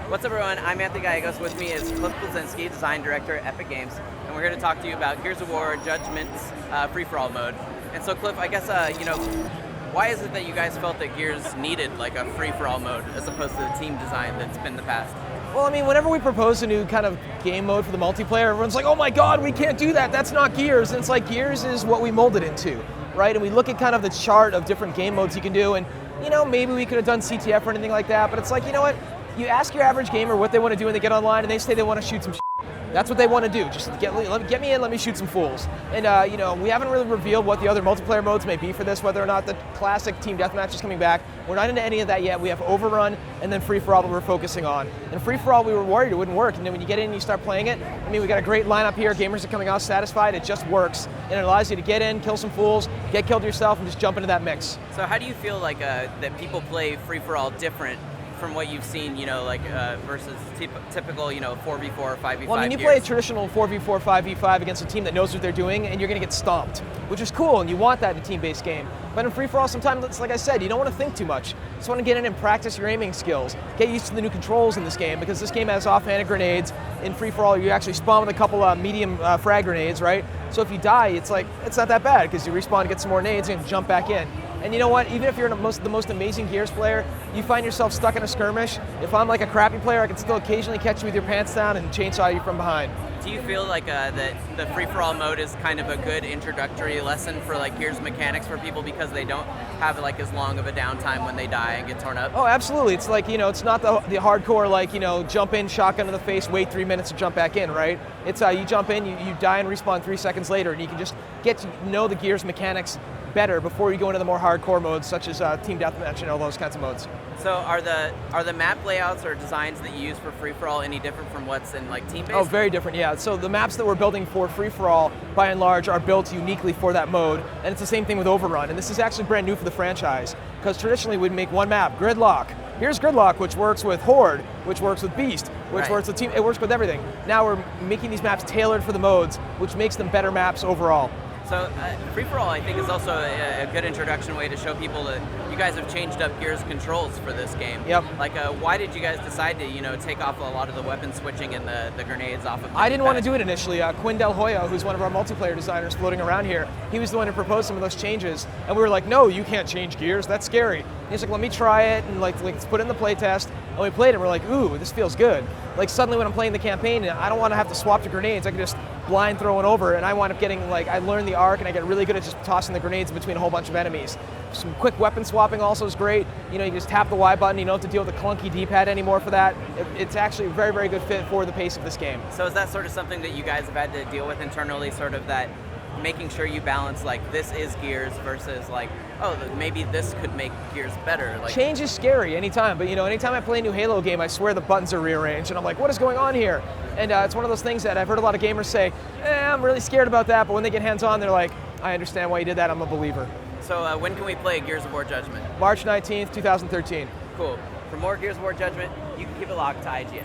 What's up, everyone? I'm Anthony Gallegos. With me is Cliff Bleszinski, Design Director at Epic Games, and we're here to talk to you about Gears of War Judgement's free-for-all mode. And so, Cliff, I guess, why is it that you guys felt that Gears needed like a free-for-all mode as opposed to the team design that's been in the past? Well, I mean, whenever we propose a new kind of game mode for the multiplayer, everyone's like, oh my god, we can't do that, that's not Gears. And it's like, Gears is what we molded into, right? And we look at kind of the chart of different game modes you can do, and, you know, maybe we could have done CTF or anything like that, but it's like, you know what? You ask your average gamer what they want to do when they get online, and they say they want to shoot some shit. That's what they want to do. Just get me in, let me shoot some fools. And we haven't really revealed what the other multiplayer modes may be for this, whether or not the classic team deathmatch is coming back. We're not into any of that yet. We have Overrun and then Free-for-all that we're focusing on. And Free-for-all, we were worried it wouldn't work. And then when you get in and you start playing it, I mean, we got a great lineup here. Gamers are coming out satisfied. It just works. And it allows you to get in, kill some fools, get killed yourself, and just jump into that mix. So how do you feel like that people play Free-for-all different from what you've seen, versus typical, 4v4 or 5v5 Well, I mean, you Gears? play a traditional 4v4, 5v5 against a team that knows what they're doing, and you're going to get stomped, which is cool, and you want that in a team-based game. But in free-for-all, sometimes, it's like I said, you don't want to think too much. You just want to get in and practice your aiming skills. Get used to the new controls in this game, because this game has offhanded grenades. In free-for-all, you actually spawn with a couple medium frag grenades, right? So if you die, it's like, it's not that bad, because you respawn, get some more nades, and jump back in. And you know what, even if you're the most amazing Gears player, you find yourself stuck in a skirmish, if I'm like a crappy player, I can still occasionally catch you with your pants down and chainsaw you from behind. Do you feel like that the free-for-all mode is kind of a good introductory lesson for like Gears mechanics for people because they don't have like as long of a downtime when they die and get torn up? Oh, absolutely. It's like, it's not the hardcore like, jump in, shotgun to the face, wait 3 minutes to jump back in, right? It's you jump in, you die and respawn 3 seconds later, and you can just get to know the Gears mechanics better before you go into the more hardcore modes such as team deathmatch and all those kinds of modes. So are the map layouts or designs that you use for free-for-all any different from what's in like team-based? Oh, very different, yeah. So the maps that we're building for free-for-all, by and large, are built uniquely for that mode, and it's the same thing with Overrun. And this is actually brand new for the franchise, because traditionally we'd make one map, Gridlock. Here's Gridlock, which works with Horde, which works with Beast, which works with Team, it works with everything. Now we're making these maps tailored for the modes, which makes them better maps overall. So free-for-all, I think, is also a good introduction way to show people that you guys have changed up Gears controls for this game. Yep. Like, why did you guys decide to, take off a lot of the weapon switching and the grenades off of the I didn't want to do it initially. Quinn Del Hoyo, who's one of our multiplayer designers floating around here, he was the one who proposed some of those changes. And we were like, no, you can't change Gears, that's scary. And he's like, let me try it, and let's put it in the playtest. And we played it, and we're like, ooh, this feels good. Like, suddenly when I'm playing the campaign, I don't want to have to swap to grenades, I can just blind throw it over, and I wind up getting, I learn the arc, and I get really good at just tossing the grenades between a whole bunch of enemies. Some quick weapon swapping also is great. You can just tap the Y button, you don't have to deal with the clunky D-pad anymore for that. It's actually a very, very good fit for the pace of this game. So is that sort of something that you guys have had to deal with internally, sort of that making sure you balance, this is Gears versus maybe this could make Gears better? Change is scary anytime, but anytime I play a new Halo game, I swear the buttons are rearranged, and I'm like, what is going on here? And it's one of those things that I've heard a lot of gamers say, I'm really scared about that, but when they get hands-on, they're like, I understand why you did that, I'm a believer. So when can we play Gears of War Judgment? March 19th, 2013. Cool. For more Gears of War Judgment, you can keep it locked to IGN.